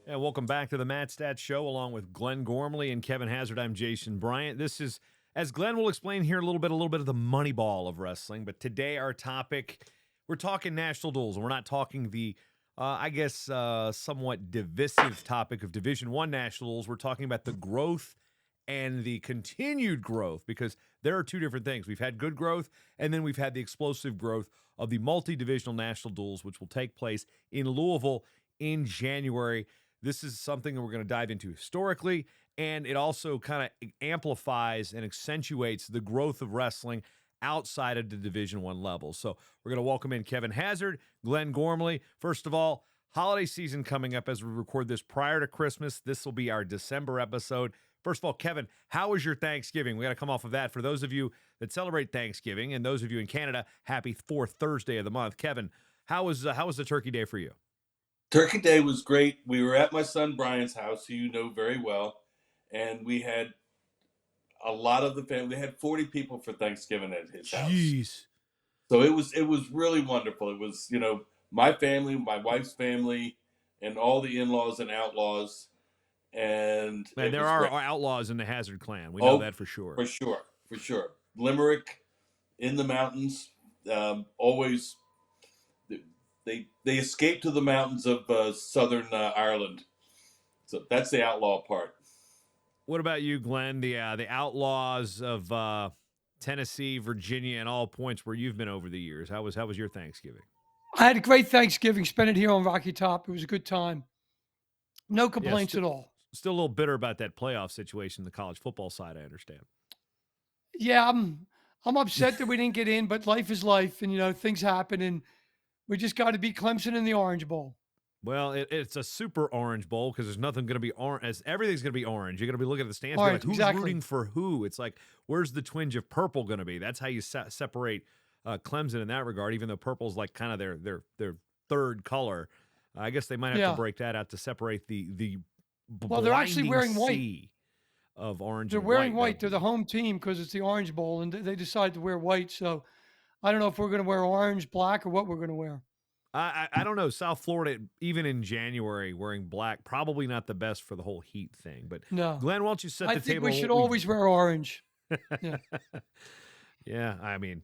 And welcome back to the Matt Stats Show, along with Glenn Gormley and Kevin Hazard. I'm Jason Bryant. This is, as Glenn will explain here, a little bit of the money ball of wrestling. But today, our topic, we're talking national duels, and we're not talking the, somewhat divisive topic of Division One national duels. We're talking about the growth and the continued growth, because there are two different things. We've had good growth, and then we've had the explosive growth of the multi-divisional national duels, which will take place in Louisville in January. This is something that we're going to dive into historically, and it also kind of amplifies and accentuates the growth of wrestling outside of the Division One level. So we're going to welcome in Kevin Hazard, Glenn Gormley. First of all, holiday season coming up as we record this prior to Christmas. This will be our December episode. First of all, Kevin, how was your Thanksgiving? We got to come off of that. For those of you that celebrate Thanksgiving, and those of you in Canada, happy fourth Thursday of the month. Kevin, how was the turkey day for you? Turkey Day was great. We were at my son Brian's house, who you know very well, and we had a lot of the family. They had 40 people for Thanksgiving at his house. Jeez. So it was really wonderful. It was, my family, my wife's family, and all the in-laws and outlaws, and Man, it there was are great. outlaws in the Hazard clan. We know Oh, that for sure. for sure, for sure. Limerick in the mountains, always they escaped to the mountains of southern Ireland. So that's the outlaw part. What about you, Glenn? The outlaws of Tennessee, Virginia, and all points where you've been over the years. How was your Thanksgiving? I had a great Thanksgiving. Spent it here on Rocky Top. It was a good time. No Yeah, complaints at all. still a little bitter about that playoff situation in the college football side. I understand. Yeah, I'm upset that we didn't get in, but life is life, and things happen, and we just got to beat Clemson in the Orange Bowl. Well, it's a super orange bowl because there's nothing going to be orange. As everything's going to be orange. You're going to be looking at the stands, and be like, Orange, who's exactly. rooting for who? It's like, where's the twinge of purple going to be? That's how you separate Clemson in that regard. Even though purple's like kind of their third color, I guess they might have to Yeah. break that out to separate the Well, they're actually blinding wearing white. sea of orange They're and wearing white. white. They're the home team because it's the Orange Bowl, and they decided to wear white. So I don't know if we're going to wear orange, black, or what we're going to wear. I don't know. South Florida, even in January, wearing black, probably not the best for the whole heat thing. But No, Glenn, why don't you set I the think table? we should always wear orange. Yeah. Yeah, I mean,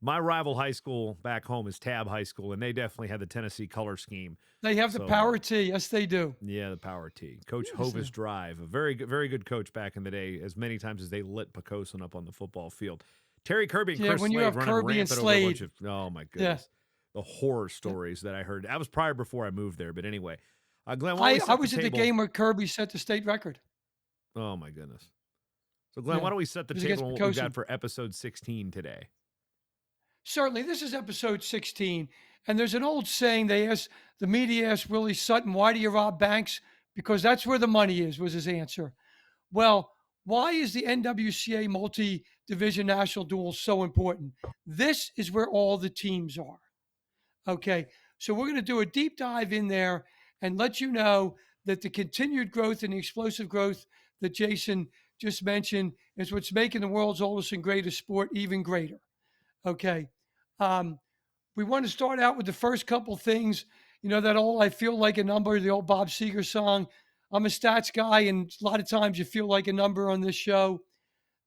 my rival high school back home is Tab High School, and they definitely had the Tennessee color scheme. They have the So, power T. Yes, they do. yeah, the Power T. Coach Yes, Hovis Drive, a very good coach back in the day, as many times as they lit Pocosin up on the football field. Terry Kirby and yeah, Chris when you Slade have running Kirby and rampant over a bunch Slade. of, oh my Yeah. goodness, the horror stories that I heard. That was prior before I moved there, but anyway. Glenn, why don't we I set the was at the table? game where Kirby set the state record. Oh my goodness. So Glenn, Yeah, why don't we set the it was table against on what we've got Pocosin. for episode 16 today? Certainly, this is episode 16, and there's an old saying. The media asked Willie Sutton, "Why do you rob banks?" Because that's where the money is. Was his answer. Well, why is the NWCA multi-division national duel so important? This is where all the teams are. Okay, so we're going to do a deep dive in there and let you know that the continued growth and the explosive growth that Jason just mentioned is what's making the world's oldest and greatest sport even greater. Okay. Um, we want to start out with the first couple things. That old I feel like a number, the old Bob Seger song. I'm a stats guy, and a lot of times you feel like a number on this show.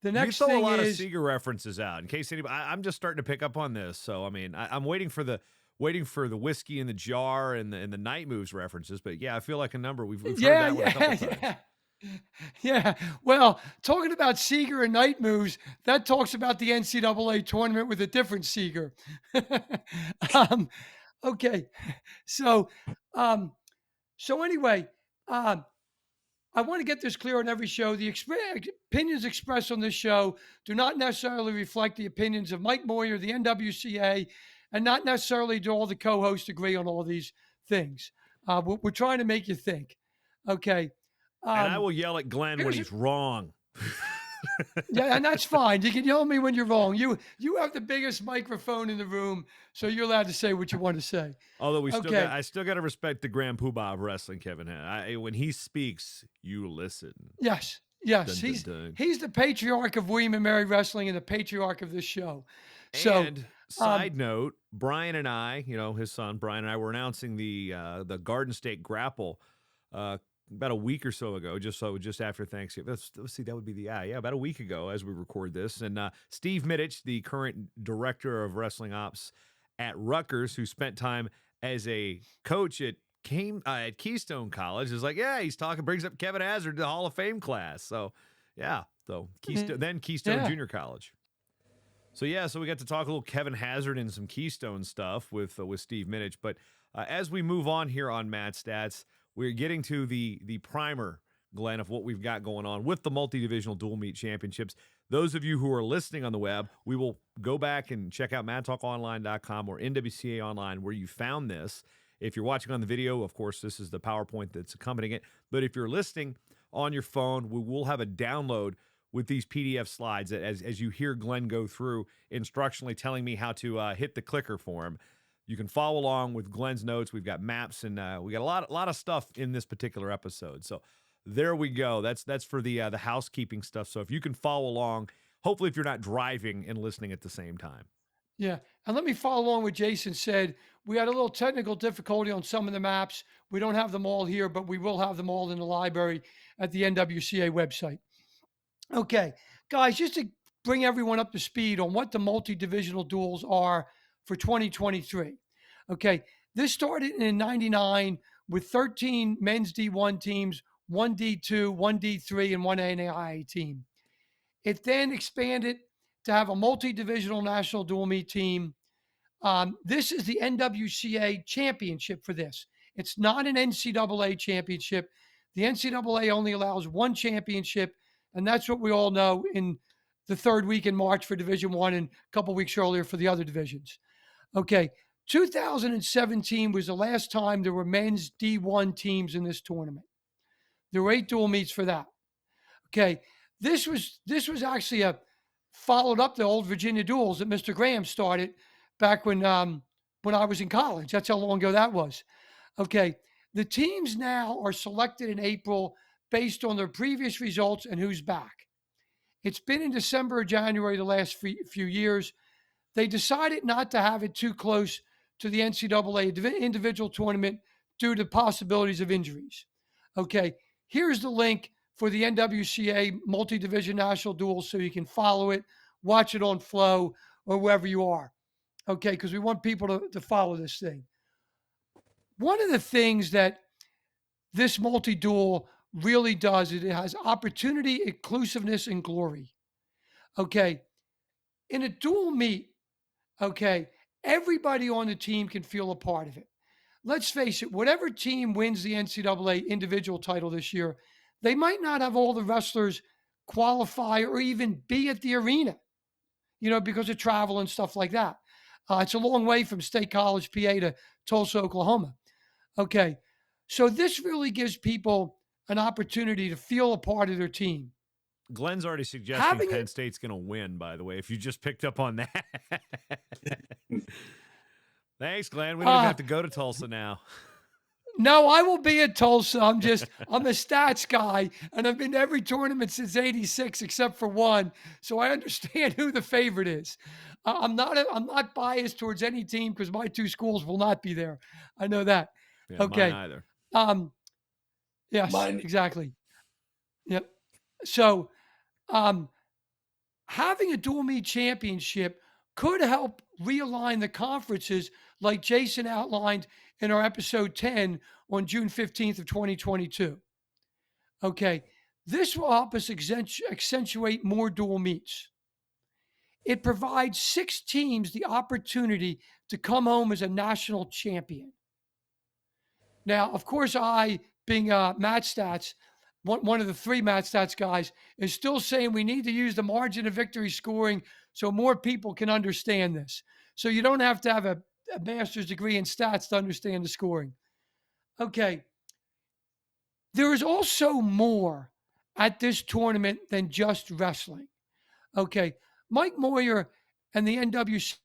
The You next throw a thing lot of is, Seeger references out in case anybody. I'm just starting to pick up on this, so I mean, I'm waiting for the whiskey in the jar and the night moves references. But yeah, I feel like a number. We've heard yeah, that one a couple yeah, times. yeah. Yeah, well, talking about Seeger and night moves, that talks about the NCAA tournament with a different Seeger. um, okay, so um, anyway, um, I want to get this clear on every show. The opinions expressed on this show do not necessarily reflect the opinions of Mike Moyer, the NWCA, and not necessarily do all the co-hosts agree on all these things. We're trying to make you think. Okay. And I Um, will yell at Glenn when here's he's wrong. Yeah, and that's fine. You can yell at me when you're wrong. You have the biggest microphone in the room, so you're allowed to say what you want to say. Although Okay. I still got to respect the Grand Poobah of wrestling, Kevin. When he speaks, you listen. Yes. Yes. Dun, dun, dun. He's the patriarch of William and Mary Wrestling and the patriarch of this show. So And um side note, Brian and I, his son Brian and I were announcing the Garden State Grapple about a week or so ago, just after Thanksgiving. Let's see, that would be about a week ago as we record this. And Steve Mittich, the current director of wrestling ops at Rutgers, who spent time as a coach at Keystone College, is like, yeah, brings up Kevin Hazard to the Hall of Fame class. So, yeah, Keystone Junior College. So we got to talk a little Kevin Hazard and some Keystone stuff with Steve Mittich. But as we move on here on Mad Stats, we're getting to the primer, Glenn, of what we've got going on with the multi-divisional dual meet championships. Those of you who are listening on the web, we will go back and check out madtalkonline.com or NWCA Online where you found this. If you're watching on the video, of course, this is the PowerPoint that's accompanying it. But if you're listening on your phone, we will have a download with these PDF slides that as you hear Glenn go through instructionally telling me how to hit the clicker for him. You can follow along with Glenn's notes. We've got maps and we got a lot of stuff in this particular episode. So there we go. That's for the housekeeping stuff. So if you can follow along, hopefully if you're not driving and listening at the same time. Yeah. And let me follow along what Jason said. We had a little technical difficulty on some of the maps. We don't have them all here, but we will have them all in the library at the NWCA website. Okay, guys, just to bring everyone up to speed on what the multi-divisional duels are for 2023. Okay, this started in 99 with 13 men's D1 teams, 1 D2, 1 D3, and 1 NAIA team. It then expanded to have a multi-divisional national dual meet team. This is the NWCA championship for this. It's not an NCAA championship. The NCAA only allows one championship, and that's what we all know in the third week in March for Division I and a couple weeks earlier for the other divisions. Okay, 2017 was the last time there were men's D1 teams in this tournament. There were 8 dual meets for that. Okay, this was actually followed up the old Virginia duels that Mr. Graham started back when I was in college. That's how long ago that was. Okay, the teams now are selected in April based on their previous results and who's back. It's been in December or January the last few years. They decided not to have it too close to the NCAA individual tournament due to possibilities of injuries. Okay, here's the link for the NWCA multi-division national duels so you can follow it, watch it on Flow or wherever you are. Okay, because we want people to follow this thing. One of the things that this multi-duel really does is it has opportunity, inclusiveness, and glory. Okay, in a dual meet, okay, everybody on the team can feel a part of it. Let's face it, whatever team wins the NCAA individual title this year, they might not have all the wrestlers qualify or even be at the arena, because of travel and stuff like that. It's a long way from State College, PA to Tulsa, Oklahoma. Okay, so this really gives people an opportunity to feel a part of their team. Glenn's already suggesting Penn State's going to win, by the way, if you just picked up on that. Thanks, Glenn. We don't even have to go to Tulsa now. No, I will be at Tulsa. I'm a stats guy, and I've been to every tournament since '86 except for one, so I understand who the favorite is. I'm not biased towards any team because my 2 schools will not be there. I know that. Yeah, okay. Mine either. Yes, mine. Exactly. Yep. So, having a dual meet championship could help realign the conferences like Jason outlined in our episode 10 on June 15th of 2022. Okay, this will help us accentuate more dual meets. It provides 6 teams the opportunity to come home as a national champion. Now, of course, I, being Match Stats, one of the 3 Match Stats guys, is still saying we need to use the margin of victory scoring so more people can understand this. So you don't have to have a master's degree in stats to understand the scoring. Okay. There is also more at this tournament than just wrestling. Okay. Mike Moyer and the NWCA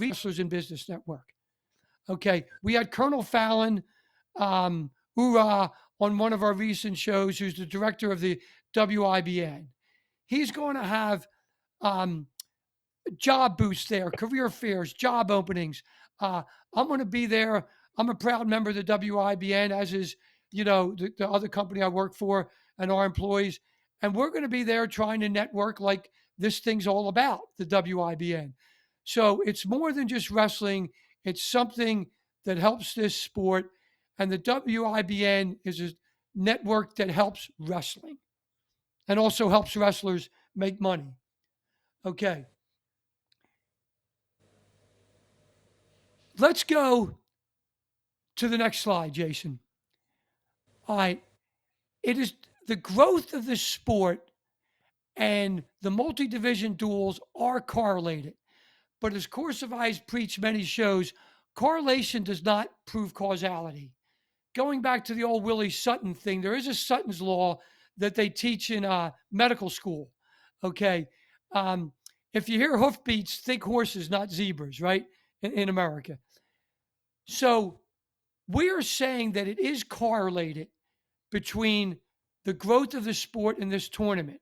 Wrestlers in Business Network. Okay. We had Colonel Fallon, Ura, on one of our recent shows, who's the director of the WIBN. He's going to have job boosts there, career fairs, job openings. I'm going to be there I'm a proud member of the WIBN, as is, the other company I work for and our employees. And we're going to be there trying to network like this thing's all about, the WIBN. So it's more than just wrestling, it's something that helps this sport. And the WIBN is a network that helps wrestling and also helps wrestlers make money. Okay. Let's go to the next slide, Jason. All right. It is the growth of the sport and the multi division duels are correlated. But as Corsify has preached many shows, correlation does not prove causality. Going back to the old Willie Sutton thing, there is a Sutton's law that they teach in medical school. Okay. If you hear hoofbeats, think horses, not zebras, right? In America. So we are saying that it is correlated between the growth of the sport in this tournament.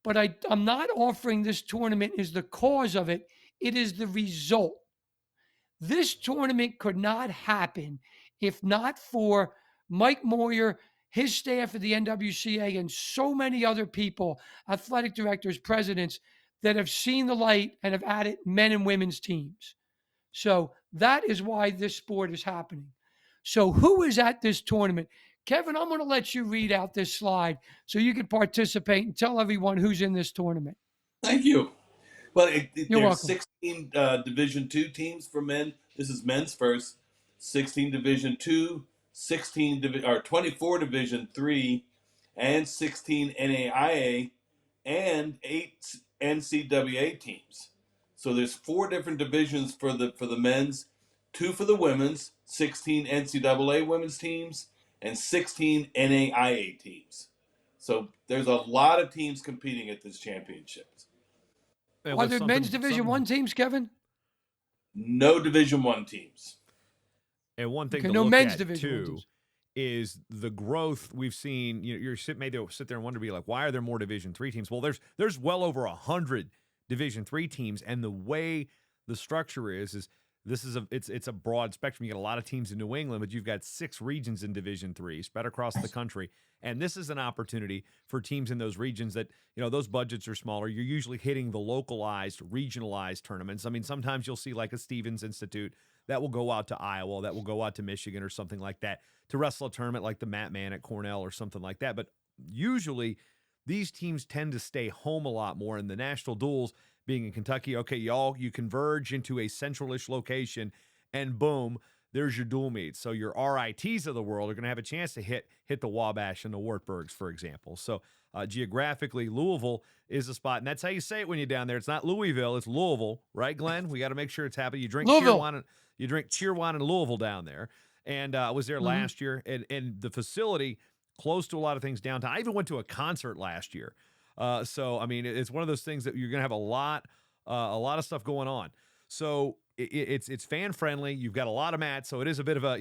But I'm not offering this tournament as the cause of it. It is the result. This tournament could not happen if not for Mike Moyer, his staff at the NWCA, and so many other people, athletic directors, presidents, that have seen the light and have added men and women's teams. So that is why this sport is happening. So who is at this tournament? Kevin, I'm going to let you read out this slide so you can participate and tell everyone who's in this tournament. Thank you. Well, You're there's welcome. 16 Division II teams for men. This is men's first. 16 Division II, 24 Division III, and 16 NAIA, and 8 NCAA teams. So there's 4 different divisions for the men's, 2 for the women's, 16 NCAA women's teams, and 16 NAIA teams. So there's a lot of teams competing at this championship. Are there men's Division I teams, Kevin? No Division I teams. And one thing Okay, to no look men's at Division I too teams. is the growth we've seen. You're maybe sit there and wonder, be like, why are there more Division III teams? Well, there's well over 100 Division III teams, and the way the structure is it's a broad spectrum. You got a lot of teams in New England, but you've got 6 regions in Division III spread across the country. And this is an opportunity for teams in those regions that, those budgets are smaller. You're usually hitting the localized, regionalized tournaments. I mean, sometimes you'll see like a Stevens Institute that will go out to Iowa, that will go out to Michigan or something like that to wrestle a tournament like the Matt Mann at Cornell or something like that. But usually these teams tend to stay home a lot more, and the national duels being in Kentucky, okay, you converge into a central-ish location, and boom, there's your dual meets. So your RITs of the world are going to have a chance to hit the Wabash and the Wartburgs, for example. So geographically, Louisville is a spot, and that's how you say it when you're down there. It's not Louisville, it's Louisville, right, Glenn? We got to make sure it's happening. You drink Cheerwine in Louisville down there, and I was there last year, and the facility close to a lot of things downtown. I even went to a concert last year. So I mean, it's one of those things that you're going to have a lot of stuff going on. So it's fan friendly. You've got a lot of mats, so it is a bit of a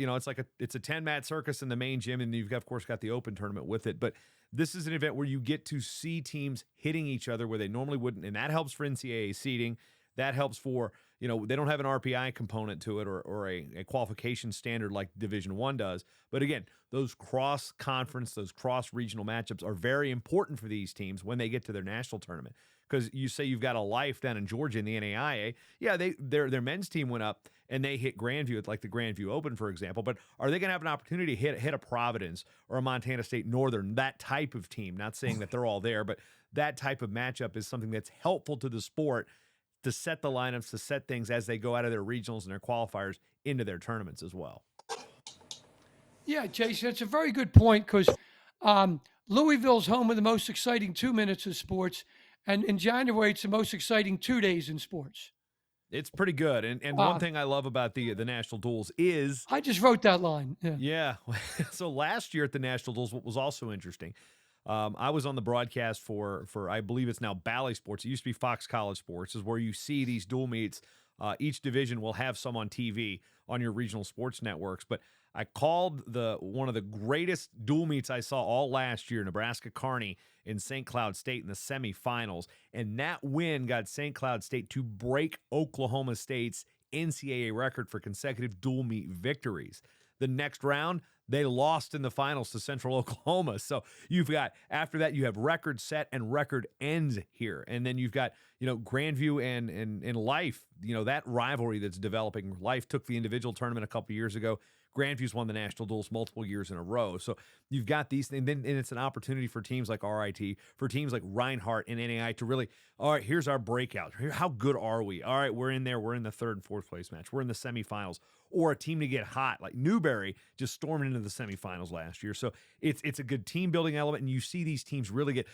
it's a 10 mat circus in the main gym, and you've of course got the open tournament with it. But this is an event where you get to see teams hitting each other where they normally wouldn't, and that helps for NCAA seeding. That helps for they don't have an RPI component to it or a qualification standard like Division I does. But again, those cross-conference, those cross-regional matchups are very important for these teams when they get to their national tournament. Because you say you've got a Life down in Georgia in the NAIA. Yeah, their men's team went up and they hit Grandview at like the Grandview Open, for example. But are they going to have an opportunity to hit a Providence or a Montana State Northern, that type of team? Not saying that they're all there, but that type of matchup is something that's helpful to the sport to set the lineups, to set things as they go out of their regionals and their qualifiers into their tournaments as well. Yeah, Jason, that's a very good point because Louisville's home of the most exciting 2 minutes of sports. And in January, it's the most exciting 2 days in sports. It's pretty good. And one thing I love about the national duels is... I just wrote that line. Yeah. So last year at the national duels, what was also interesting, I was on the broadcast for I believe it's now Bally Sports. It used to be Fox College Sports, is where you see these dual meets. Each division will have some on TV on your regional sports networks. But I called one of the greatest dual meets I saw all last year, Nebraska Kearney in St. Cloud State in the semifinals. And that win got St. Cloud State to break Oklahoma State's NCAA record for consecutive dual meet victories. the next round, they lost in the finals to Central Oklahoma. So you've got, after that, you have record set and record ends here. And then you've got, Grandview and Life, that rivalry that's developing. Life took the individual tournament a couple years ago. Grandview's won the national duels multiple years in a row. So you've got these things, and it's an opportunity for teams like RIT, for teams like Reinhardt and NAI to really, all right, here's our breakout. How good are we? All right, we're in there. We're in the third and fourth place match. We're in the semifinals. Or a team to get hot, like Newberry just stormed into the semifinals last year. So it's a good team building element, and you see these teams really get,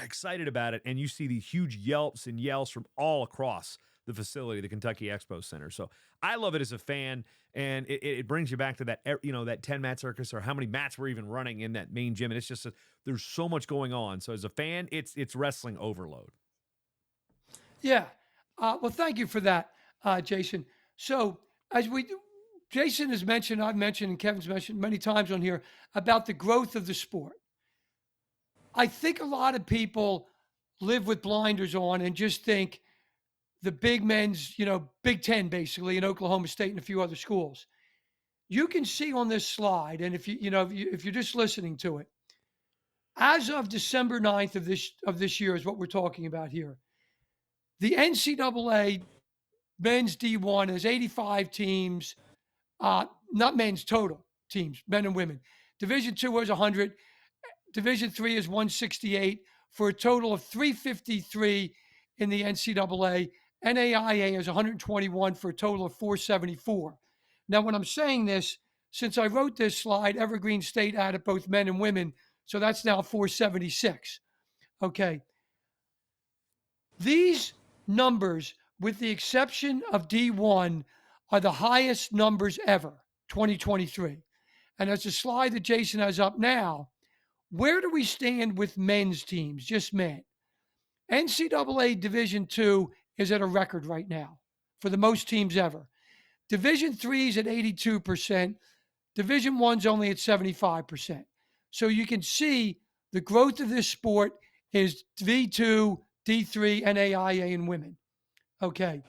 excited about it, and you see these huge yelps and yells from all across the facility, the Kentucky Expo Center. So I love it as a fan, and it brings you back to that, that 10 mat circus, or how many mats we're even running in that main gym. And it's just, there's so much going on. So as a fan, it's wrestling overload. Yeah. Well, thank you for that, Jason. So Jason has mentioned, I've mentioned, and Kevin's mentioned many times on here about the growth of the sport. I think a lot of people live with blinders on and just think the big men's, Big Ten basically in Oklahoma State and a few other schools. You can see on this slide, and if you're just listening to it, as of December 9th of this year is what we're talking about here. The NCAA men's D1 has 85 teams, not men's total teams, men and women. Division II has 100. Division III is 168 for a total of 353 in the NCAA. NAIA is 121 for a total of 474. Now, when I'm saying this, since I wrote this slide, Evergreen State added both men and women, so that's now 476. Okay. These numbers, with the exception of D1, are the highest numbers ever, 2023. And as the slide that Jason has up now, where do we stand with men's teams, just men? NCAA Division II is at a record right now for the most teams ever. Division III is at 82%. Division I's only at 75%. So you can see the growth of this sport is D2, D3, NAIA, and women. Okay.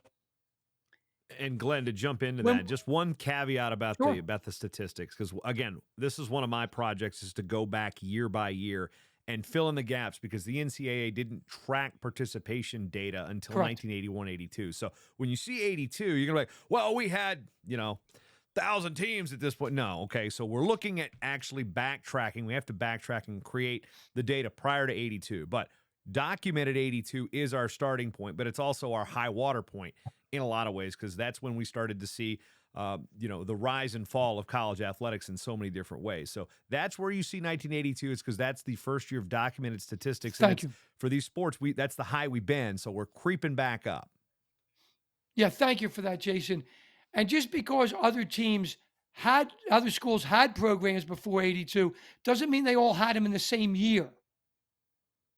And Glenn, to jump into that, just one caveat about Sure. the statistics, because again, this is one of my projects, is to go back year by year and fill in the gaps, because the NCAA didn't track participation data until Correct. 1981-82. So when you see 82, you're gonna be like, well, we had 1,000 teams at this point. No, okay. So we're looking at actually backtracking. We have to backtrack and create the data prior to 82. But documented 82 is our starting point, but it's also our high water point in a lot of ways, because that's when we started to see the rise and fall of college athletics in so many different ways. So that's where you see 1982. It's because that's the first year of documented statistics. Thank you. For these sports, that's the high we've been. So we're creeping back up. Yeah, thank you for that, Jason. And just because other schools had programs before 82, doesn't mean they all had them in the same year.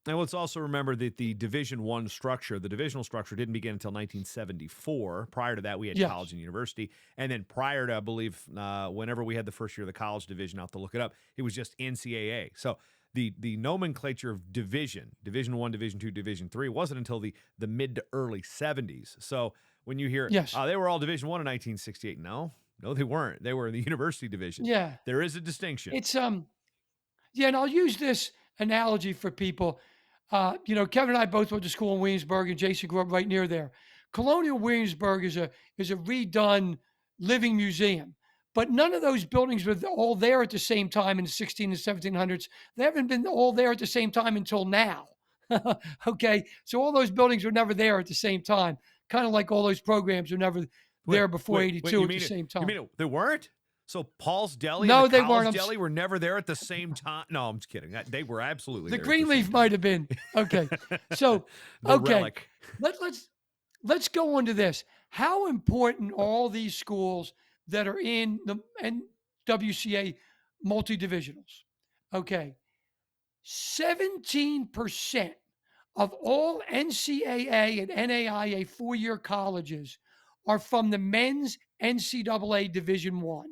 And let's also remember that the Division I structure, the divisional structure, didn't begin until 1974. Prior to that, we had college and university. And then prior to, I believe, whenever we had the first year of the college division, I'll have to look it up, it was just NCAA. So the nomenclature of Division I, Division II, Division III, wasn't until the mid to early 70s. So when you hear, they were all Division I in 1968, no, they weren't. They were in the university division. Yeah. There is a distinction. It's, and I'll use this analogy for people. Kevin and I both went to school in Williamsburg, and Jason grew up right near there. Colonial Williamsburg is a redone living museum, but none of those buildings were all there at the same time in the 16 and 1700s. They haven't been all there at the same time until now. Okay, so all those buildings were never there at the same time, kind of like all those programs were never there before 82 at the same time. You mean they weren't? So Paul's Deli No, and the they weren't. Deli were never there at the same time? No, I'm just kidding. They were absolutely the there. Greenleaf might have been. Okay. So, relic. Let's go on to this. How important are all these schools that are in the WCA multi-divisionals? Okay. 17% of all NCAA and NAIA four-year colleges are from the men's NCAA Division I.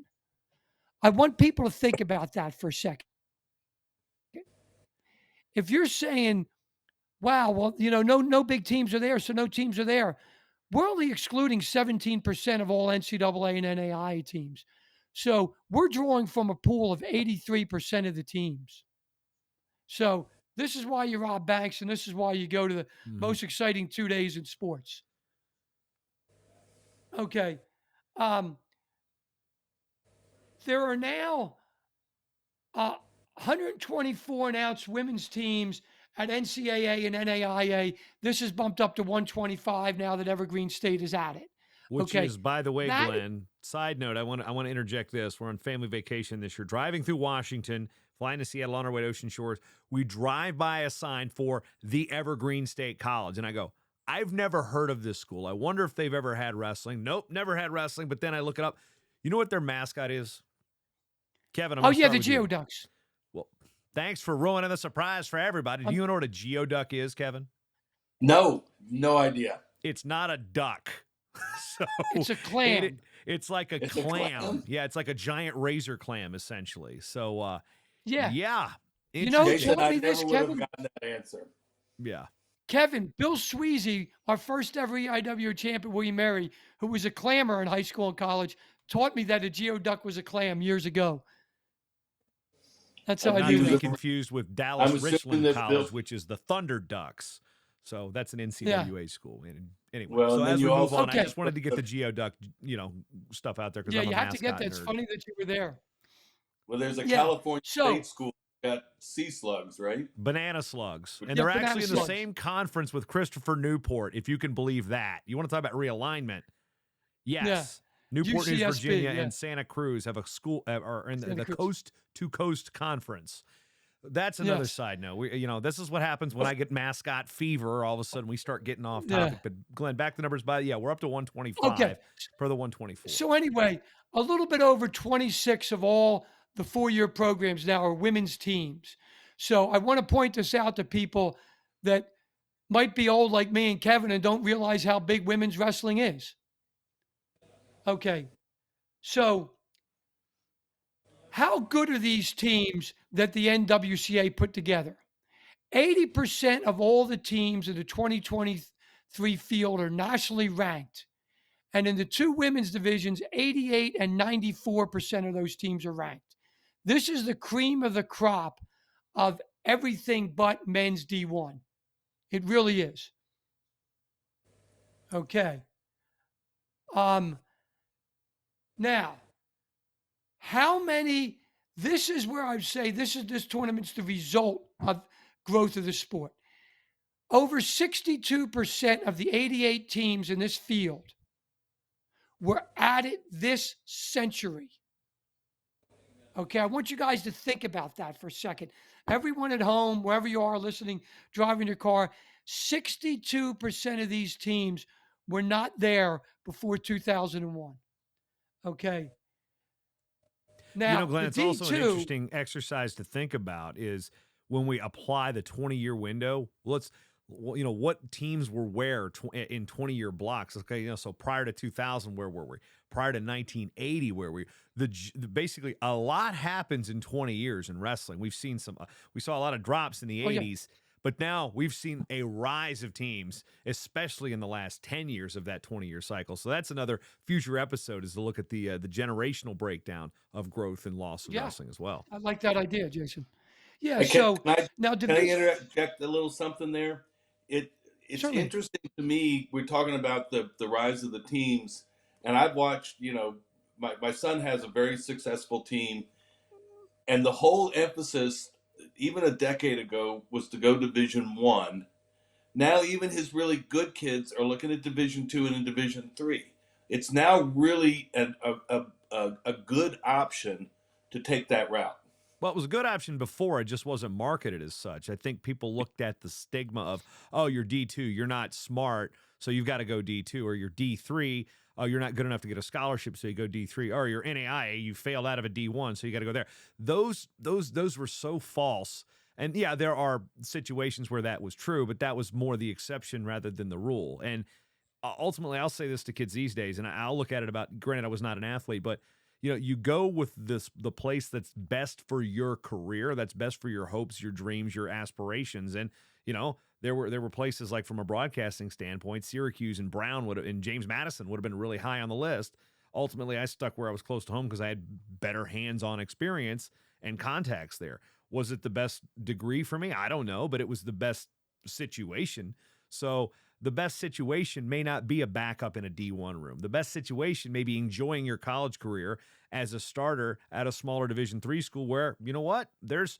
I want people to think about that for a second. If you're saying, wow, well, no big teams are there, so no teams are there. We're only excluding 17% of all NCAA and NAIA teams. So we're drawing from a pool of 83% of the teams. So this is why you rob banks, and this is why you go to the most exciting 2 days in sports. Okay. Um, there are now 124 announced women's teams at NCAA and NAIA. This is bumped up to 125 now that Evergreen State is at it. Which Okay. is, by the way, That- Glenn, side note, I want to interject this. We're on family vacation this year, driving through Washington, flying to Seattle on our way to Ocean Shores. We drive by a sign for the Evergreen State College, and I go, I've never heard of this school. I wonder if they've ever had wrestling. Nope, never had wrestling. But then I look it up. You know what their mascot is? Kevin, I'm Oh, gonna yeah, start the with you. Geoducks. Well, thanks for ruining the surprise for everybody. Do you know what a geoduck is, Kevin? No idea. It's not a duck. So It's a clam. it's like a It's a clam. clam? Yeah, it's like a giant razor clam, essentially. So, Yeah. yeah. You know, Interesting. Jason, taught I me never this, would have Kevin? gotten that answer. Yeah. Kevin, Bill Sweezy, our first ever EIW champion, William Mary, who was a clammer in high school and college, taught me that a geoduck was a clam years ago. That's how And I Not do to be that. confused with Dallas I'm assuming Richland that College, Bill- which is the Thunder Ducks. So that's an NCAA school. And anyway, Well, so and then as we you move also- on, I Okay. just wanted to get the geoduck, stuff out there because Yeah, I'm a you have to get mascot that. It's nerd. funny that you were there. Well, there's a Yeah, California so- State school that got sea slugs, right? Banana slugs. And Yeah, they're banana actually in the slugs. same conference with Christopher Newport, if you can believe that. You want to talk about realignment? Yes. Newport News, UCSB, Virginia, yeah. and Santa Cruz have a school, or in Santa the Cruz. coast to coast conference. That's another Yes. side note. This is what happens when I get mascot fever. All of a sudden, we start getting off Yeah. topic. But Glenn, back the numbers. We're up to 125 Okay. for the 124. So anyway, a little bit over 26 of all the 4-year programs now are women's teams. So I want to point this out to people that might be old like me and Kevin and don't realize how big women's wrestling is. Okay. So how good are these teams that the NWCA put together? 80% of all the teams in the 2023 field are nationally ranked. And in the two women's divisions, 88 and 94% of those teams are ranked. This is the cream of the crop of everything but men's D1. It really is. Okay. Now, how many, this is where I say this tournament's the result of growth of the sport. Over 62% of the 88 teams in this field were added this century. Okay, I want you guys to think about that for a second. Everyone at home, wherever you are listening, driving your car, 62% of these teams were not there before 2001. Okay. Now, Glenn, the it's also an D2 interesting exercise to think about is when we apply the 20-year window, what teams were where in 20-year blocks. Okay, so prior to 2000, where were we? Prior to 1980, where were we? Basically, a lot happens in 20 years in wrestling. We've seen we saw a lot of drops in the 80s, but now we've seen a rise of teams, especially in the last 10 years of that 20-year cycle. So that's another future episode, is to look at the generational breakdown of growth and loss in wrestling as well. I like that idea, Jason. Yeah, Hey, so can now I interject a little something there? It's Certainly. interesting to me. We're talking about the rise of the teams, and I've watched. My son has a very successful team, and the whole emphasis, even a decade ago, was to go Division I. Now, even his really good kids are looking at Division II and in Division III. It's now really a good option to take that route. Well, it was a good option before. It just wasn't marketed as such. I think people looked at the stigma of, oh, you're D2, you're not smart, so you've got to go D2, or you're D3, oh, you're not good enough to get a scholarship, so you go D3, or you're NAIA, you failed out of a D1, so you got to go there. Those were so false. And yeah, there are situations where that was true, but that was more the exception rather than the rule. And ultimately, I'll say this to kids these days, and I'll look at it granted, I was not an athlete, but you go with the place that's best for your career, that's best for your hopes, your dreams, your aspirations. And there were places like, from a broadcasting standpoint, Syracuse and Brown and James Madison would have been really high on the list. ultimately I stuck where I was close to home because I had better hands-on experience and contacts there. Was it the best degree for me? I don't know, but it was the best situation. So the best situation may not be a backup in a D1 room. The best situation may be enjoying your college career as a starter at a smaller Division III school where, you know what, there's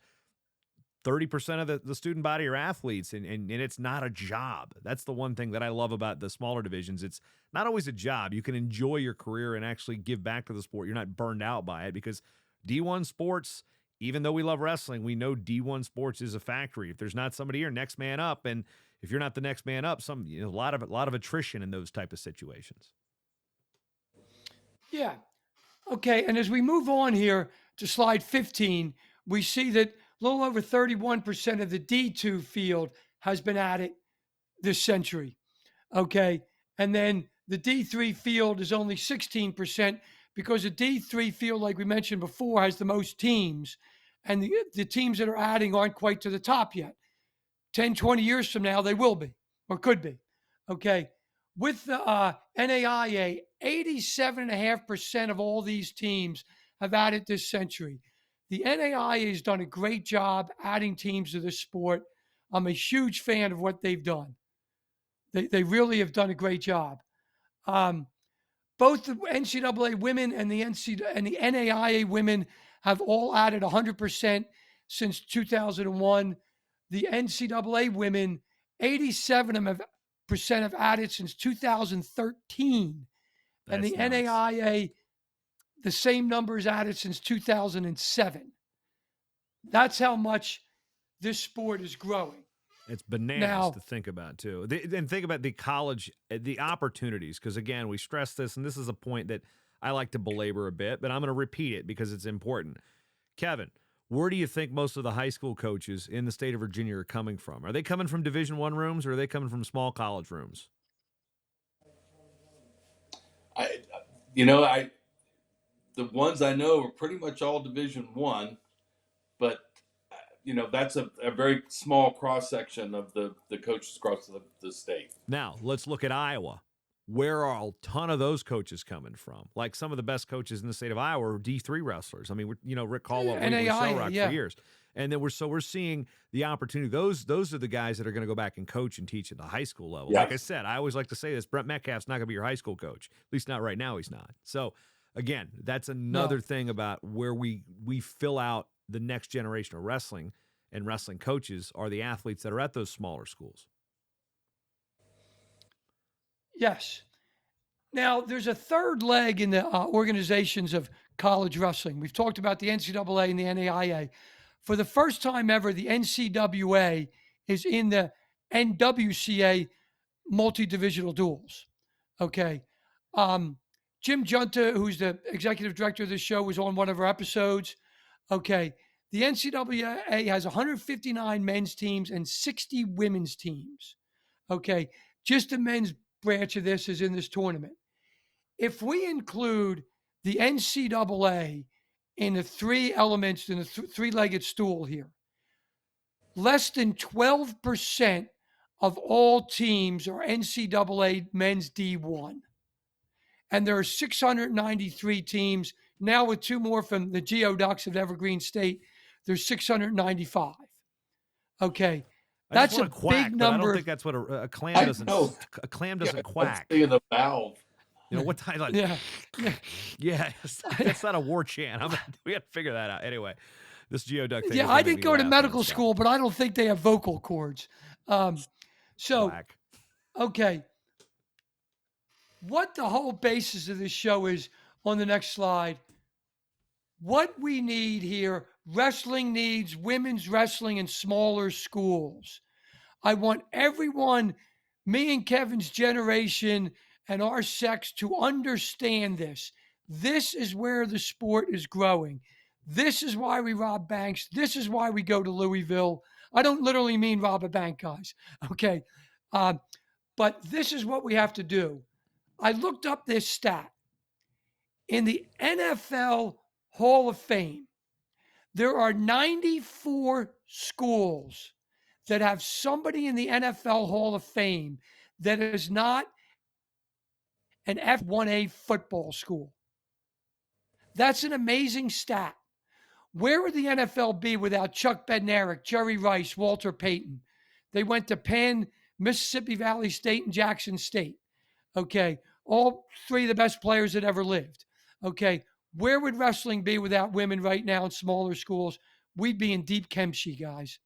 30% of the student body are athletes, and it's not a job. That's the one thing that I love about the smaller divisions. It's not always a job. You can enjoy your career and actually give back to the sport. You're not burned out by it because D1 sports, even though we love wrestling, we know D1 sports is a factory. If there's not somebody here, next man up, and if you're not the next man up, a lot of attrition in those type of situations. Yeah. Okay. And as we move on here to slide 15, we see that a little over 31% of the D2 field has been added this century. Okay. And then the D3 field is only 16% because the D3 field, like we mentioned before, has the most teams. And the teams that are adding aren't quite to the top yet. 10, 20 years from now, they will be or could be. Okay. With the NAIA, 87.5% of all these teams have added this century. The NAIA has done a great job adding teams to this sport. I'm a huge fan of what they've done. They really have done a great job. Both the NCAA women and the NAIA women have all added 100% since 2001. The NCAA women, 87% have added since 2013. And the That's nuts. NAIA, the same numbers added since 2007. That's how much this sport is growing. It's bananas Now- to think about, too. And think about the college, the opportunities, because, again, we stress this, and this is a point that I like to belabor a bit, but I'm going to repeat it because it's important. Kevin, where do you think most of the high school coaches in the state of Virginia are coming from? Are they coming from Division I rooms, or are they coming from small college rooms? The ones I know are pretty much all Division I, but that's a very small cross section of the coaches across the state. Now, let's look at Iowa. Where are a ton of those coaches coming from? Like some of the best coaches in the state of Iowa are D3 wrestlers. I mean, Rick Caldwell, NAIA, Rock yeah. for years. And then we're seeing the opportunity. Those are the guys that are going to go back and coach and teach at the high school level. Yeah. Like I said, I always like to say this: Brent Metcalf's not going to be your high school coach. At least not right now. He's not. So again, that's another thing about where we fill out the next generation of wrestling and wrestling coaches are the athletes that are at those smaller schools. Yes. Now, there's a third leg in the organizations of college wrestling. We've talked about the NCAA and the NAIA. For the first time ever, the NCWA is in the NWCA multi-divisional duels. Okay. Jim Junta, who's the executive director of the show, was on one of our episodes. Okay. The NCAA has 159 men's teams and 60 women's teams. Okay. Just the men's branch of this is in this tournament. If we include the NCAA in the three elements in the three-legged stool here, less than 12% of all teams are NCAA men's D1. And there are 693 teams. Now with two more from the Geoducks of Evergreen State, there's 695. Okay. That's a quack, big but I number. don't think that's what a clam I doesn't. know. A clam doesn't quack. I'm seeing a valve. What time? Like, Yeah. yeah, that's not a war chant. We got to figure that out. Anyway, this Geoduck thing. Yeah, I didn't go to medical school, but I don't think they have vocal cords. So, Quack. okay. What the whole basis of this show is on the next slide. What we need here, wrestling needs women's wrestling in smaller schools. I want everyone, me and Kevin's generation and our sex, to understand this. This is where the sport is growing. This is why we rob banks. This is why we go to Louisville. I don't literally mean rob a bank, guys. Okay. But this is what we have to do. I looked up this stat. In the NFL Hall of Fame, there are 94 schools that have somebody in the NFL Hall of Fame that is not an F1A football school. That's an amazing stat. Where would the NFL be without Chuck Bednarik, Jerry Rice, Walter Payton? They went to Penn, Mississippi Valley State, and Jackson State. Okay. All three of the best players that ever lived. Okay. Where would wrestling be without women right now in smaller schools? We'd be in deep kimchi, guys.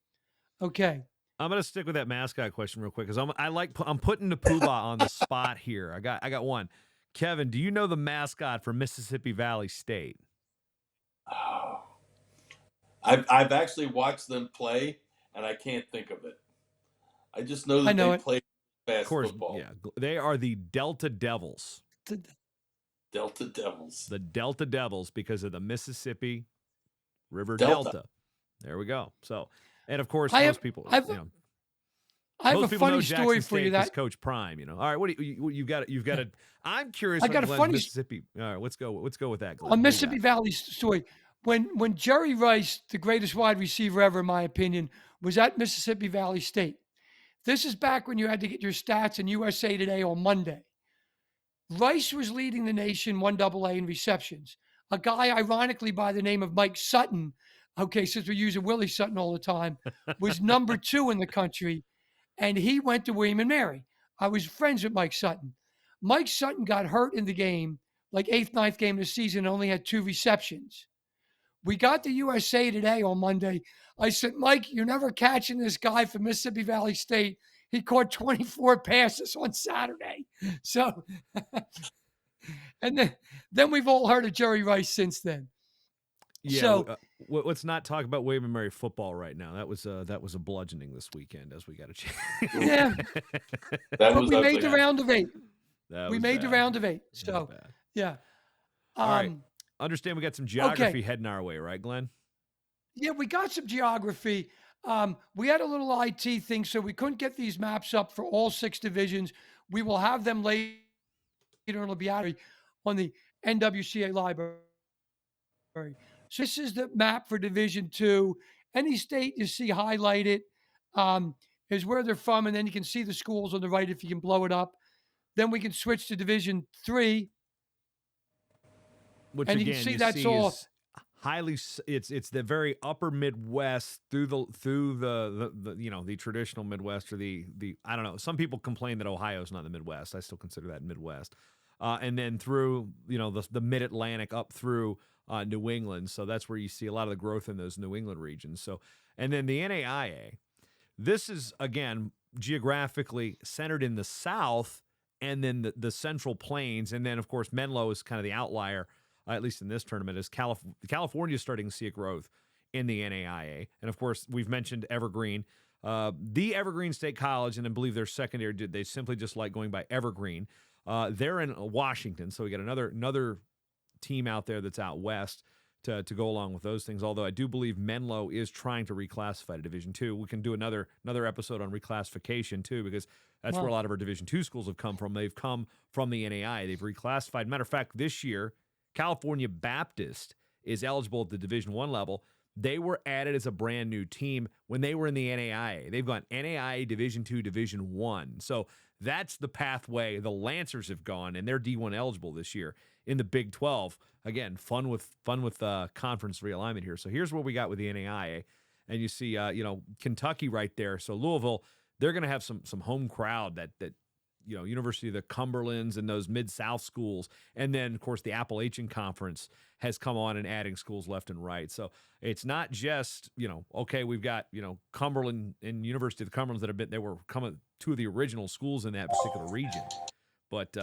Okay. I'm gonna stick with that mascot question real quick because I'm putting the poobah on the spot here. I got one. Kevin, do you know the mascot for Mississippi Valley State? Oh. I've actually watched them play, and I can't think of it. I just know that they play fast Of course, football. yeah. They are the Delta Devils. Delta Devils. The Delta Devils because of the Mississippi River Delta. There we go. So, and of course, most people, I have a funny story for you. That Coach Prime, All right, what do you've got? You've got a. I'm curious. I got a funny Mississippi. All right, let's go with that. Glenn. On Mississippi Valley story, when Jerry Rice, the greatest wide receiver ever, in my opinion, was at Mississippi Valley State. This is back when you had to get your stats in USA Today on Monday. Rice was leading the nation 1AA in receptions. A guy, ironically, by the name of Mike Sutton, okay, since we're using Willie Sutton all the time, was number 2 in the country, and he went to William & Mary. I was friends with Mike Sutton. Mike Sutton got hurt in the game, like 8th, 9th game of the season, and only had 2 receptions. We got to USA Today on Monday. I said, Mike, you're never catching this guy from Mississippi Valley State. He caught 24 passes on Saturday. So, and then we've all heard of Jerry Rice since then. Yeah. So, let's not talk about William & Mary football right now. That was a bludgeoning this weekend, as we got a chance. Yeah. But we made the round of 8. We made the round of 8. So, yeah. All right. Understand we got some geography heading our way, right, Glenn? Yeah, we got some geography. We had a little IT thing, so we couldn't get these maps up for all 6 divisions. We will have them later, and it'll be out on the NWCA library. So this is the map for Division 2. Any state you see highlighted is where they're from, and then you can see the schools on the right if you can blow it up. Then we can switch to Division 3. Which and again, you can see that's all highly. It's the very upper Midwest through the the traditional Midwest or the I don't know. Some people complain that Ohio's not the Midwest. I still consider that Midwest. And then through the Mid Atlantic up through New England. So that's where you see a lot of the growth in those New England regions. So and then the NAIA. This is again geographically centered in the South and then the Central Plains, and then of course Menlo is kind of the outlier. At least in this tournament, is California is starting to see a growth in the NAIA. And, of course, we've mentioned Evergreen. The Evergreen State College, and I believe their secondary, they simply just like going by Evergreen. They're in Washington, so we got another team out there that's out west to go along with those things, although I do believe Menlo is trying to reclassify to Division II. We can do another episode on reclassification, too, because that's where a lot of our Division II schools have come from. They've come from the NAIA. They've reclassified. Matter of fact, this year, California Baptist is eligible at the Division I level. They were added as a brand new team when they were in the NAIA. They've gone NAIA Division II, Division I. So that's the pathway the Lancers have gone, and they're D1 eligible this year in the Big 12. Again, fun with conference realignment here. So here's what we got with the NAIA, and you see Kentucky right there. So Louisville, they're going to have some home crowd that University of the Cumberlands and those Mid-South schools. And then, of course, the Appalachian Conference has come on and adding schools left and right. So it's not just, okay, we've got, Cumberland and University of the Cumberlands they were coming 2 of the original schools in that particular region. But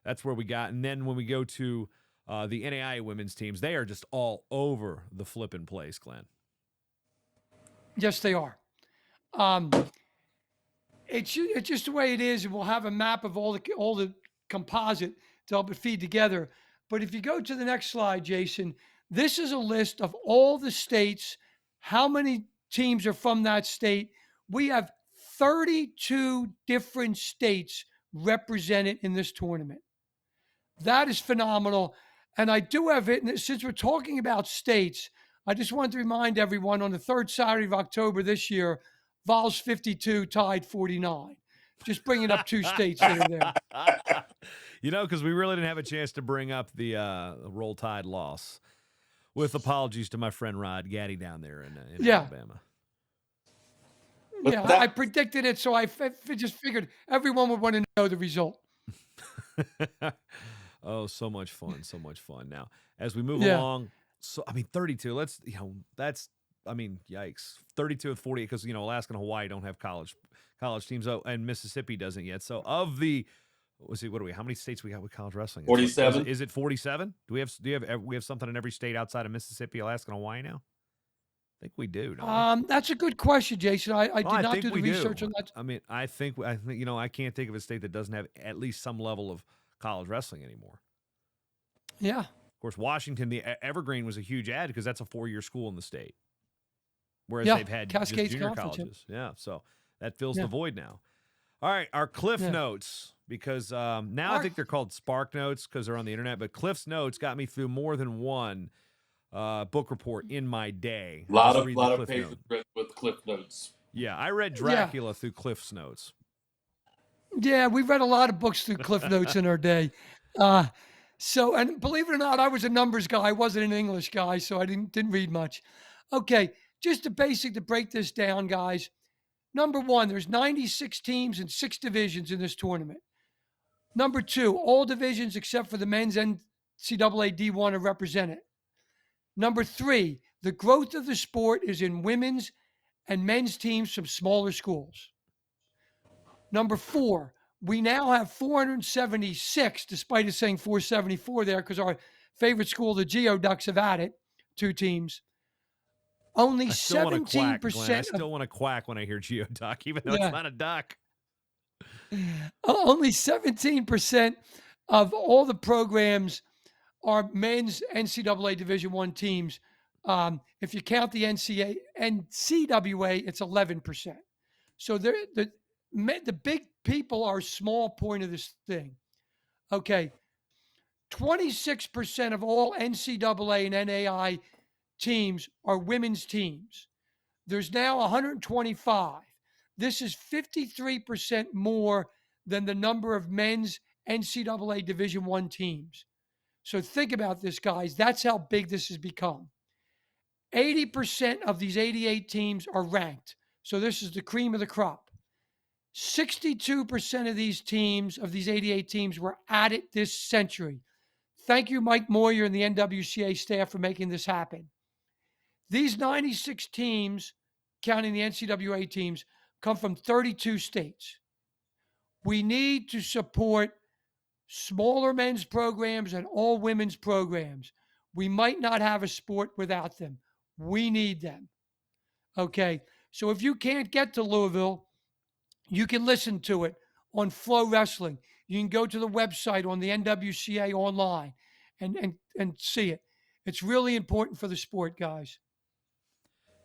that's where we got. And then when we go to the NAIA women's teams, they are just all over the flipping place, Glenn. Yes, they are. It's just the way it is, and we'll have a map of all the composite to help it feed together. But if you go to the next slide, Jason, this is a list of all the states, how many teams are from that state. We have 32 different states represented in this tournament. That is phenomenal. And I do have it, and since we're talking about states, I just wanted to remind everyone on the 3rd Saturday of October this year, Vols 52 tied 49. Just bringing up 2 states that are there. Because we really didn't have a chance to bring up the Roll Tide loss. With apologies to my friend Rod Gaddy down there in Yeah. Alabama. But Yeah, that- I predicted it, so I just figured everyone would want to know the result. Oh, so much fun. So much fun. Now, as we move Yeah. along, 32, yikes. 32 of 48, because, Alaska and Hawaii don't have college teams, and Mississippi doesn't yet. So of the, how many states we got with college wrestling? 47. Is it 47? Do we have something in every state outside of Mississippi, Alaska, and Hawaii now? I think we do. Don't we? That's a good question, Jason. I did not think do the we research do. on that. I think, I can't think of a state that doesn't have at least some level of college wrestling anymore. Yeah. Of course, Washington, the Evergreen was a huge ad because that's a 4-year school in the state. Whereas Yeah, they've had Cascades just junior Conference, colleges. Yeah, so that fills Yeah. the void now. All right, our Cliff Yeah. Notes, because now I Our- think they're called Spark Notes because they're on the internet, but Cliff's Notes got me through more than one book report in my day. A lot Just of read the lot Cliff of pages Note. written with Cliff Notes. Yeah, I read Dracula through Cliff's Notes. Yeah, we read a lot of books through Cliff Notes in our day. And believe it or not, I was a numbers guy. I wasn't an English guy, so I didn't read much. Okay, just the basic to break this down, guys. Number one, there's 96 teams and 6 divisions in this tournament. Number two, all divisions except for the men's NCAA D1 are represented. Number three, the growth of the sport is in women's and men's teams from smaller schools. Number four, we now have 476, despite it saying 474 there, because our favorite school, the Geoducks, have added 2 teams. Only I still want to quack, Glenn. I 17% still want to quack when I hear Geoduck, even though Yeah. it's not a duck. only 17% of all the programs are men's NCAA Division I teams. If you count the NCWA, it's 11%. So the big people are a small point of this thing. Okay. 26% of all NCAA and NAI teams are women's teams. There's now 125. This is 53% more than the number of men's NCAA Division I teams. So think about this, guys. That's how big this has become. 80% of these 88 teams are ranked. So this is the cream of the crop. 62% of these teams, of these 88 teams, were added this century. Thank you, Mike Moyer and the NWCA staff, for making this happen. These 96 teams, counting the NCAA teams, come from 32 states. We need to support smaller men's programs and all women's programs. We might not have a sport without them. We need them. Okay, so if you can't get to Louisville, you can listen to it on Flow Wrestling. You can go to the website on the NWCA online and see it. It's really important for the sport, guys.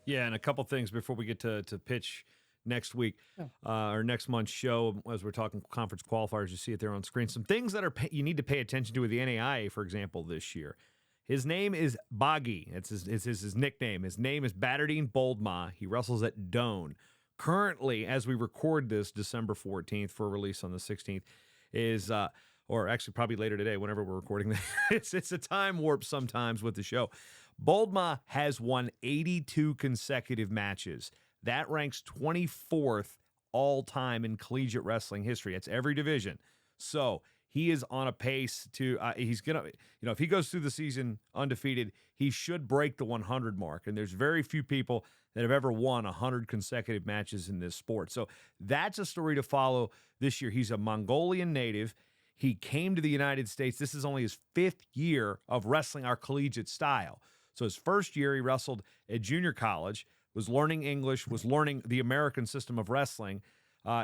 Yeah, and a couple things before we get to pitch next week or next month's show, as we're talking conference qualifiers. You see it there on screen. Some things that you need to pay attention to with the NAIA, for example, this year. His name is Boggy. It's his nickname. His name is Batterdine Boldma. He wrestles at Doane. Currently, as we record this, December 14th for release on the 16th, is or actually probably later today, whenever we're recording this. It's a time warp sometimes with the show. Boldma has won 82 consecutive matches. That ranks 24th all time in collegiate wrestling history. That's every division. So he is on a pace to, he's going to, if he goes through the season undefeated, he should break the 100 mark. And there's very few people that have ever won 100 consecutive matches in this sport. So that's a story to follow this year. He's a Mongolian native. He came to the United States. This is only his 5th year of wrestling our collegiate style. So his first year, he wrestled at junior college, was learning English, was learning the American system of wrestling.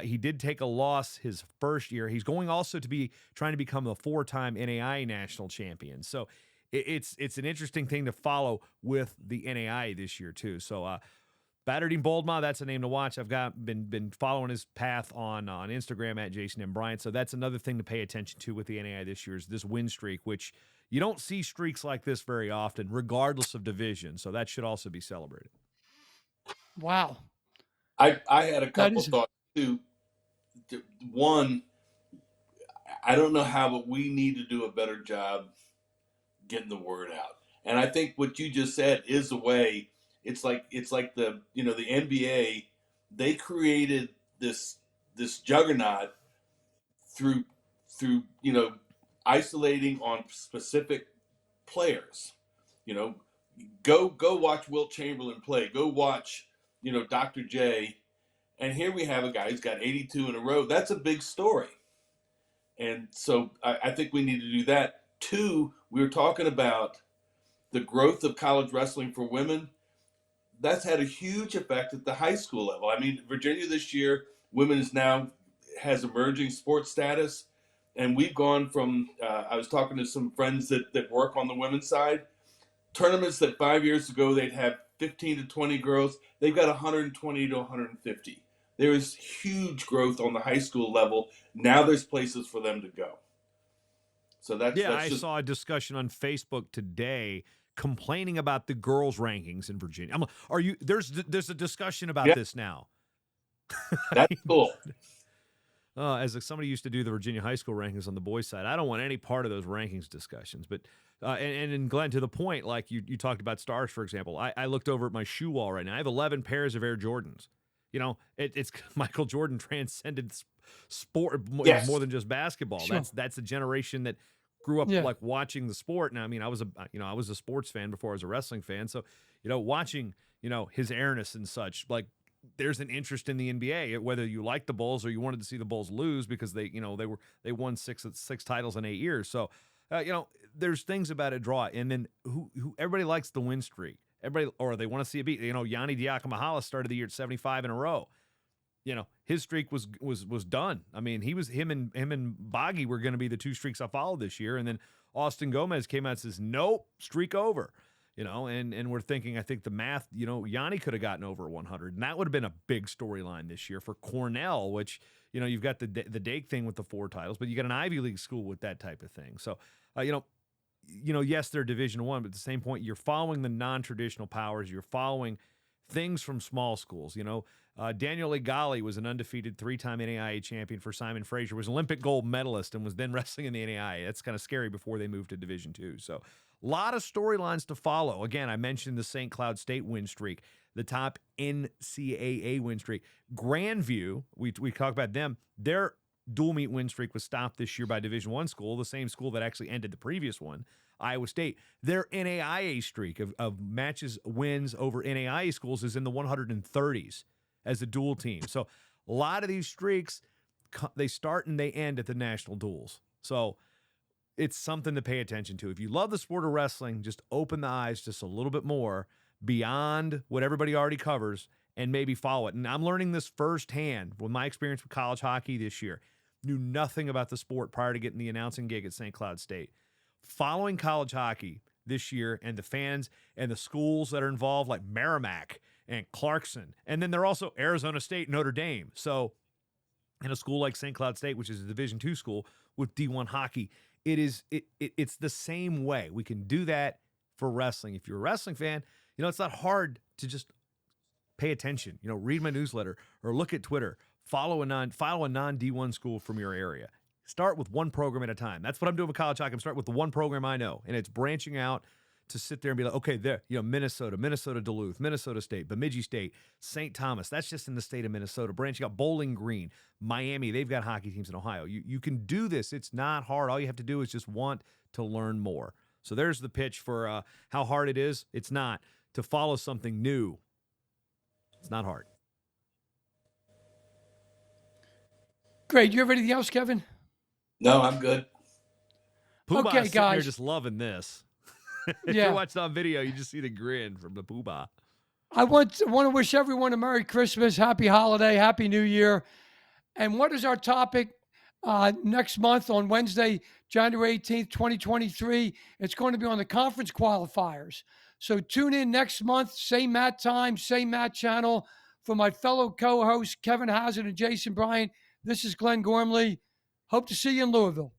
He did take a loss his first year. He's going also to be trying to become a 4-time NAI national champion. So it's an interesting thing to follow with the NAI this year too. So Batterdine Boldma, that's a name to watch. I've been following his path on Instagram at Jason M. Bryant. So that's another thing to pay attention to with the NAI this year, is this win streak, which you don't see streaks like this very often, regardless of division. So that should also be celebrated. Wow. I had a couple thoughts too. One, I don't know how, but we need to do a better job getting the word out. And I think what you just said is a way. It's like the the NBA. They created this juggernaut through isolating on specific players. You know, go watch Wilt Chamberlain play. Go watch Dr. J. And here we have a guy who's got 82 in a row. That's a big story. And so I think we need to do that. Two, we were talking about the growth of college wrestling for women. That's had a huge effect at the high school level. I mean, Virginia this year, women is now has emerging sports status. And we've gone from, I was talking to some friends that work on the women's side, tournaments that 5 years ago they'd have 15 to 20 girls, they've got 120 to 150. There is huge growth on the high school level. Now there's places for them to go. So that's I saw a discussion on Facebook today complaining about the girls' rankings in Virginia. Are you? There's a discussion about this now. That's cool. As somebody used to do the Virginia high school rankings on the boys' side, I don't want any part of those rankings discussions. But and Glenn, to the point, like you talked about stars, for example, I looked over at my shoe wall right now. I have 11 pairs of Air Jordans. You know, it's Michael Jordan transcended sport more than just basketball. Sure. That's a generation that grew up like watching the sport. And I mean, I was a sports fan before I was a wrestling fan. So, watching, his airness and such, like there's an interest in the NBA, whether you like the Bulls or you wanted to see the Bulls lose because they won six titles in 8 years. So, there's things about it draw. And then who everybody likes the win streak. Everybody, or they want to see a beat. Yanni Diakomahalis started the year at 75 in a row. His streak was done. I mean, him and Boggy were going to be the two streaks I followed this year. And then Austin Gomez came out and says, nope, streak over. And we're thinking, I think the math, Yanni could have gotten over 100. And that would have been a big storyline this year for Cornell, which, you've got the Dake thing with the 4 titles, but you got an Ivy League school with that type of thing. So, yes, they're Division I, but at the same point, you're following the non-traditional powers. You're following things from small schools. Daniel Igali was an undefeated 3-time NAIA champion for Simon Fraser, was Olympic gold medalist, and was then wrestling in the NAIA. That's kind of scary before they moved to Division II. So a lot of storylines to follow. Again, I mentioned the St. Cloud State win streak, the top NCAA win streak. Grandview, we talked about them. Their dual meet win streak was stopped this year by Division I school, the same school that actually ended the previous one, Iowa State. Their NAIA streak of matches, wins over NAIA schools is in the 130s as a dual team. So a lot of these streaks, they start and they end at the national duels. So it's something to pay attention to. If you love the sport of wrestling, just open the eyes just a little bit more beyond what everybody already covers and maybe follow it. And I'm learning this firsthand with my experience with college hockey this year. Knew nothing about the sport prior to getting the announcing gig at St. Cloud State. Following college hockey this year and the fans and the schools that are involved, like Merrimack and Clarkson, and then they're also Arizona State, Notre Dame. So, in a school like St. Cloud State, which is a Division II school with D1 hockey, it's the same way. We can do that for wrestling. If you're a wrestling fan, it's not hard to just pay attention. Read my newsletter or look at Twitter. Follow a non-D1 school from your area. Start with one program at a time. That's what I'm doing with college hockey. I'm starting with the one program I know, and it's branching out to sit there and be like, okay, there, Minnesota Duluth, Minnesota State, Bemidji State, St. Thomas. That's just in the state of Minnesota. Branching out, Bowling Green, Miami. They've got hockey teams in Ohio. You can do this. It's not hard. All you have to do is just want to learn more. So there's the pitch for how hard it is. It's not. To follow something new, it's not hard. Great. You have anything else, Kevin? No, I'm good. Poobah's Okay, sitting there guys. just loving this. If Yeah. you're watching on video, you just see the grin from the Poobah. I want to wish everyone a Merry Christmas, Happy Holiday, Happy New Year. And what is our topic next month on Wednesday, January 18th, 2023? It's going to be on the conference qualifiers. So tune in next month, same mat time, same mat channel. For my fellow co-hosts, Kevin Hazard and Jason Bryant, this is Glenn Gormley. Hope to see you in Louisville.